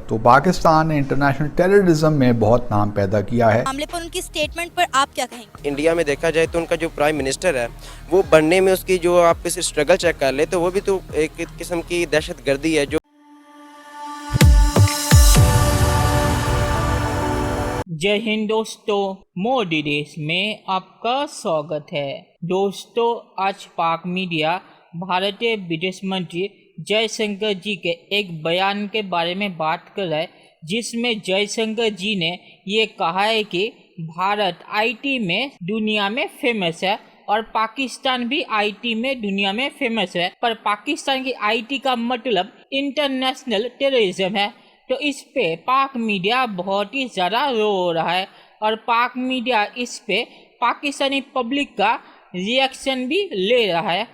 तो पाकिस्तान ने international terrorism में बहुत नाम पैदा किया है। मामले पर उनकी स्टेटमेंट पर आप क्या कहेंगे? इंडिया में देखा जाए तो उनका जो प्राइम मिनिस्टर है वो बनने में उसकी जो आप इस स्ट्रगल चेक कर ले तो वो भी तो एक किस्म की दहशतगर्दी है जो जय हिंद दोस्तों, मोदी देश में आपका स्वागत है। दोस्तों, आज पाक मीडिया भारतीय विदेश मंत्री जयशंकर जी के एक बयान के बारे में बात कर रहा है, जिसमें जयशंकर जी ने ये कहा है कि भारत आईटी में दुनिया में फेमस है और पाकिस्तान भी आईटी में दुनिया में फेमस है, पर पाकिस्तान की आईटी का मतलब इंटरनेशनल टेररिज्म है। तो इस पे पाक मीडिया बहुत ही ज़्यादा रो रहा है और पाक मीडिया इस पे पाकिस्तानी पब्लिक का रिएक्शन भी ले रहा है।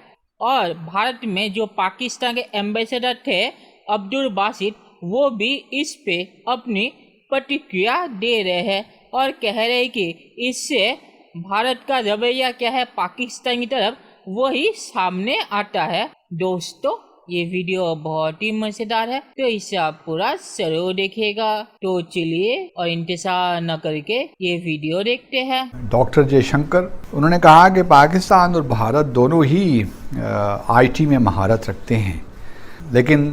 और भारत में जो पाकिस्तान के एम्बेसडर थे अब्दुल बासित, वो भी इस पे अपनी प्रतिक्रिया दे रहे हैं और कह रहे हैं कि इससे भारत का रवैया क्या है पाकिस्तान की तरफ, वही सामने आता है। दोस्तों, ये वीडियो बहुत ही मजेदार है, तो इसे आप पूरा जरूर देखिएगा। तो चलिए और इंतजार न करके ये वीडियो देखते हैं। डॉक्टर जयशंकर उन्होंने कहा कि पाकिस्तान और भारत दोनों ही आईटी में महारत रखते हैं, लेकिन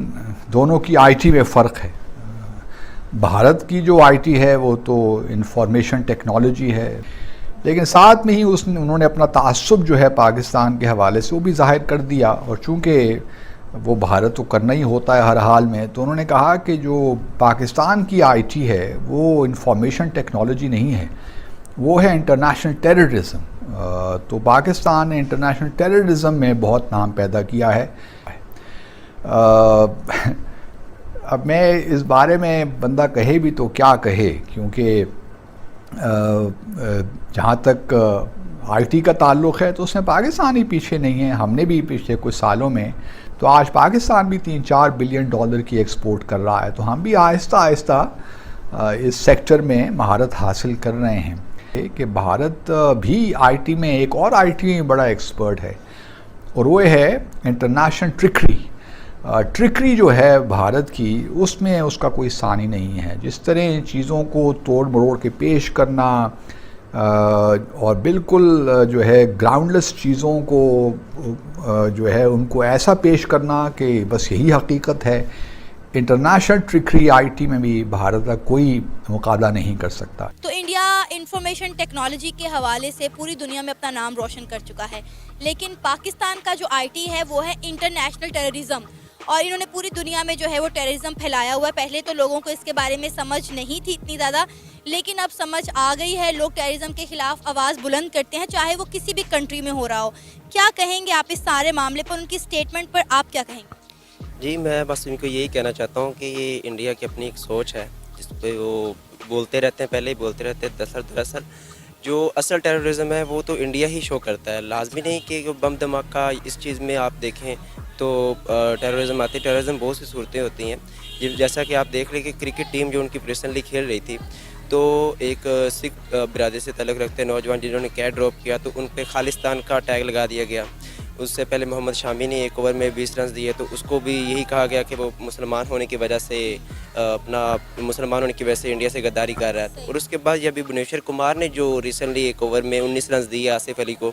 दोनों की आईटी में फ़र्क है। भारत की जो आईटी है वो तो इंफॉर्मेशन टेक्नोलॉजी है, लेकिन साथ में ही उन्होंने अपना तासुब जो है पाकिस्तान के हवाले से वो भी जाहिर कर दिया। और चूँकि वो भारत को करना ही होता है हर हाल में, तो उन्होंने कहा कि जो पाकिस्तान की आईटी है वो इंफॉर्मेशन टेक्नोलॉजी नहीं है, वो है इंटरनेशनल टेररिज्म। तो पाकिस्तान ने इंटरनेशनल टेररिज्म में बहुत नाम पैदा किया है। अब मैं इस बारे में बंदा कहे भी तो क्या कहे, क्योंकि जहाँ तक आईटी का ताल्लुक़ है तो उसमें पाकिस्तान ही पीछे नहीं है। हमने भी पिछले कुछ सालों में, तो आज पाकिस्तान भी 3-4 बिलियन डॉलर की एक्सपोर्ट कर रहा है, तो हम भी आहिस्ता आहिस्ता इस सेक्टर में महारत हासिल कर रहे हैं। कि भारत भी आईटी में एक और आईटी में बड़ा एक्सपर्ट है और वो है इंटरनेशनल ट्रिकरी जो है भारत की, उसमें उसका कोई सानी नहीं है। जिस तरह चीज़ों को तोड़ मरोड़ के पेश करना और बिल्कुल जो है ग्राउंडलेस चीज़ों को जो है उनको ऐसा पेश करना कि बस यही हकीकत है, इंटरनेशनल ट्रिकरी आईटी में भी भारत का कोई मुकाबला नहीं कर सकता। तो इंडिया इंफॉर्मेशन टेक्नोलॉजी के हवाले से पूरी दुनिया में अपना नाम रोशन कर चुका है, लेकिन पाकिस्तान का जो आईटी है वो है इंटरनेशनल टेररिज्म, और इन्होंने पूरी दुनिया में जो है वो टेररिज्म फैलाया हुआ है। पहले तो लोगों को इसके बारे में समझ नहीं थी इतनी ज़्यादा, लेकिन अब समझ आ गई है। लोग टेररिज्म के खिलाफ आवाज़ बुलंद करते हैं, चाहे वो किसी भी कंट्री में हो रहा हो। क्या कहेंगे आप इस सारे मामले पर, उनकी स्टेटमेंट पर आप क्या कहेंगे? जी मैं बस इनको यही कहना चाहता हूँ कि ये इंडिया की अपनी एक सोच है जिस पे वो बोलते रहते हैं, पहले ही बोलते रहते हैं। दरअसल जो असल टेररिज्म है वो तो इंडिया ही शो करता है। लाजमी नहीं कि बम धमाका इस चीज़ में आप देखें तो टेररिज्म आती है। टेररिज्म बहुत सी सूरतें होती हैं, जैसा कि आप देख रहे कि क्रिकेट टीम जो उनकी रिसेंटली खेल रही थी, तो एक सिख बिरादरी से तल्लुक़ रखते नौजवान जिन्होंने कैच ड्रॉप किया तो उन पर खालिस्तान का टैग लगा दिया गया। उससे पहले मोहम्मद शामी ने एक ओवर में 20 रन दिए, तो उसको भी यही कहा गया कि वो मुसलमान होने की वजह से इंडिया से गद्दारी कर रहा है। और उसके बाद अभी भुवनेश्वर कुमार ने जो रिसेंटली एक ओवर में 19 रन दिए आसिफ अली को,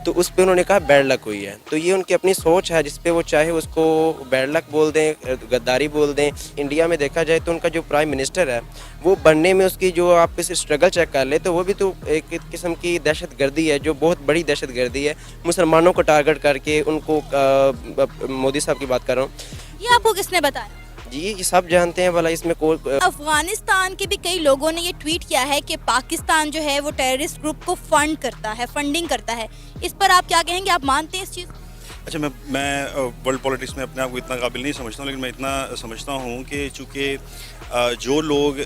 तो उस पर उन्होंने कहा बैड लक हुई है। तो ये उनकी अपनी सोच है जिस पे वो चाहे उसको बैड लक बोल दें, गद्दारी बोल दें। इंडिया में देखा जाए तो उनका जो प्राइम मिनिस्टर है वो बनने में उसकी जो आप इस स्ट्रगल चेक कर ले तो वो भी तो एक किस्म की दहशतगर्दी है, जो बहुत बड़ी दहशतगर्दी है। मुसलमानों को टारगेट करके उनको मोदी साहब की बात कर रहा हूँ। ये आपको किसने बताया? जी ये सब जानते हैं भला इसमें कोई। अफगानिस्तान के भी कई लोगों ने ये ट्वीट किया है कि पाकिस्तान जो है वो टेररिस्ट ग्रुप को फंडिंग करता है। इस पर आप क्या कहेंगे? आप मानते हैं इस चीज़? अच्छा, मैं वर्ल्ड पॉलिटिक्स में अपने आप को इतना काबिल नहीं समझता हूँ, लेकिन मैं इतना समझता हूँ कि चूँकि जो लोग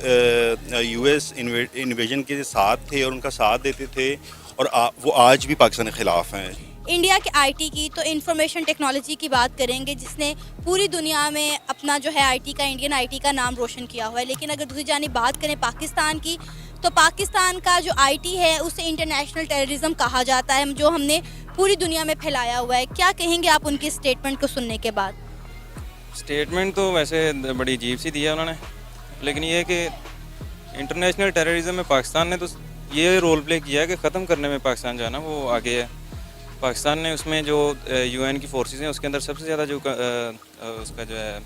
यूएस इन्वेजन के साथ थे और उनका साथ देते थे और वो आज भी पाकिस्तान के ख़िलाफ़ हैं। इंडिया के आईटी की तो इंफॉर्मेशन टेक्नोलॉजी की बात करेंगे, जिसने पूरी दुनिया में अपना जो है आईटी का, इंडियन आईटी का नाम रोशन किया हुआ है। लेकिन अगर दूसरी जानिब बात करें पाकिस्तान की, तो पाकिस्तान का जो आईटी है उसे इंटरनेशनल टेररिज्म कहा जाता है, जो हमने पूरी दुनिया में फैलाया हुआ है। क्या कहेंगे आप उनकी स्टेटमेंट को सुनने के बाद? स्टेटमेंट तो वैसे बड़ी अजीब सी दी है उन्होंने, लेकिन ये है कि इंटरनेशनल टेररिज्म में पाकिस्तान ने तो ये रोल प्ले किया है कि ख़त्म करने में पाकिस्तान जो है ना वो आगे है। पाकिस्तान ने उसमें जो यूएन की फोर्सेस हैं उसके अंदर सबसे ज़्यादा जो उसका जो है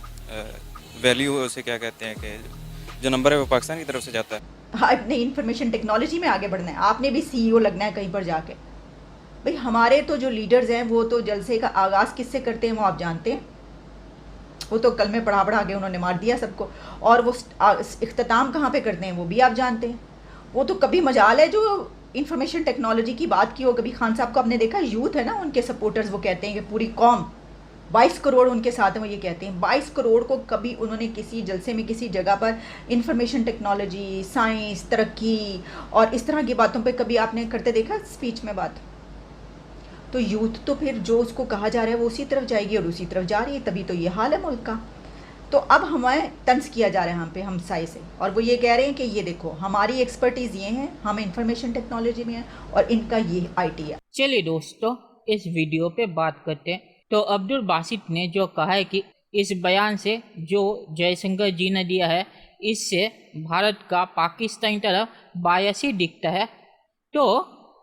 वैल्यू उसे क्या कहते हैं कि जो नंबर है वो पाकिस्तान की तरफ से जाता है। आपने इंफॉर्मेशन टेक्नोलॉजी में आगे बढ़ना है, आपने भी सीईओ लगना है कहीं पर जाके। भाई हमारे तो जो लीडर्स हैं वो तो जलसे का आगाज़ किससे करते हैं वो आप जानते हैं। वो तो कल में पढ़ा के उन्होंने मार दिया सबको, और वो इख्तिताम कहाँ पे करते हैं वो भी आप जानते हैं। वो तो कभी मजाल है जो इंफॉर्मेशन टेक्नोलॉजी की बात की हो, कभी खान साहब को आपने देखा, यूथ है ना उनके सपोर्टर्स, वो कहते हैं कि पूरी कौम 22 करोड़ उनके साथ हैं, वो ये कहते हैं 22 करोड़ को कभी उन्होंने किसी जलसे में किसी जगह पर इंफॉर्मेशन टेक्नोलॉजी, साइंस, तरक्की और इस तरह की बातों पे कभी आपने करते देखा स्पीच में बात? तो यूथ तो फिर जो उसको कहा जा रहा है वो उसी तरफ जाएगी और उसी तरफ जा रही है, तभी तो ये हाल है मुल्क का। तो अब हमें तंज किया जा रहा है हम पे हमसाए से, और वो ये कह रहे हैं कि ये देखो हमारी एक्सपर्टीज़ ये है, हम इंफॉर्मेशन टेक्नोलॉजी में हैं और इनका ये आईटी है। चलिए दोस्तों, इस वीडियो पे बात करते हैं। तो अब्दुल बासित ने जो कहा है कि इस बयान से जो जयशंकर जी ने दिया है इससे भारत का पाकिस्तान की तरफ बायस ही दिखता है। तो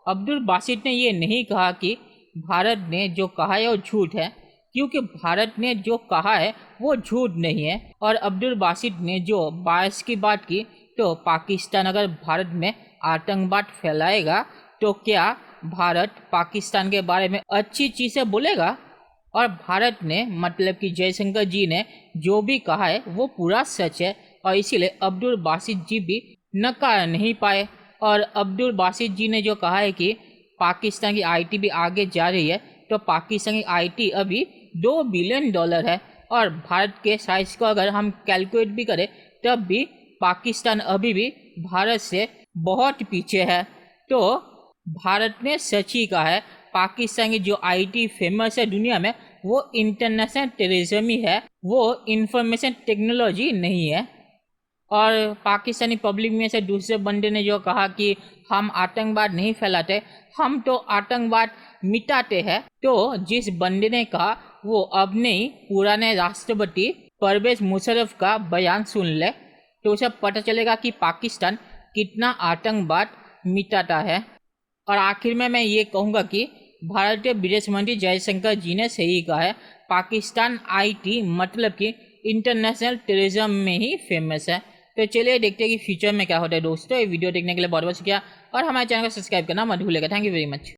अब्दुल बासित ने ये नहीं कहा कि भारत ने जो कहा है वो झूठ है, क्योंकि भारत ने जो कहा है वो झूठ नहीं है। और अब्दुल बासित ने जो बायस की बात की, तो पाकिस्तान अगर भारत में आतंकवाद फैलाएगा तो क्या भारत पाकिस्तान के बारे में अच्छी चीज़ें बोलेगा? और भारत ने मतलब कि जयशंकर जी ने जो भी कहा है वो पूरा सच है, और इसीलिए अब्दुल बासित जी भी नकार नहीं पाए। और अब्दुल बासित जी ने जो कहा है कि पाकिस्तान की आईटी भी आगे जा रही है, तो पाकिस्तान की आईटी अभी $2 बिलियन है, और भारत के साइज को अगर हम कैलकुलेट भी करें तब भी पाकिस्तान अभी भी भारत से बहुत पीछे है। तो भारत ने सच ही कहा है, पाकिस्तान की जो आईटी फेमस है दुनिया में वो इंटरनेशनल टेररिज्म ही है, वो इंफॉर्मेशन टेक्नोलॉजी नहीं है। और पाकिस्तानी पब्लिक में से दूसरे बंदे ने जो कहा कि हम आतंकवाद नहीं फैलाते, हम तो आतंकवाद मिटाते हैं। तो जिस बंदे ने कहा वो अब नहीं पुराने राष्ट्रपति परवेज मुशर्रफ का बयान सुन ले, तो उसे पता चलेगा कि पाकिस्तान कितना आतंकवाद मिटाता है। और आखिर में मैं ये कहूँगा कि भारतीय विदेश मंत्री जयशंकर जी ने सही कहा है, पाकिस्तान आईटी मतलब कि इंटरनेशनल टेररिज्म में ही फेमस है। तो चलिए देखते हैं कि फ्यूचर में क्या होता है। दोस्तों ये वीडियो देखने के लिए बहुत बहुत शुक्रिया, और हमारे चैनल को सब्सक्राइब करना मत भूलिएगा। Thank you very much.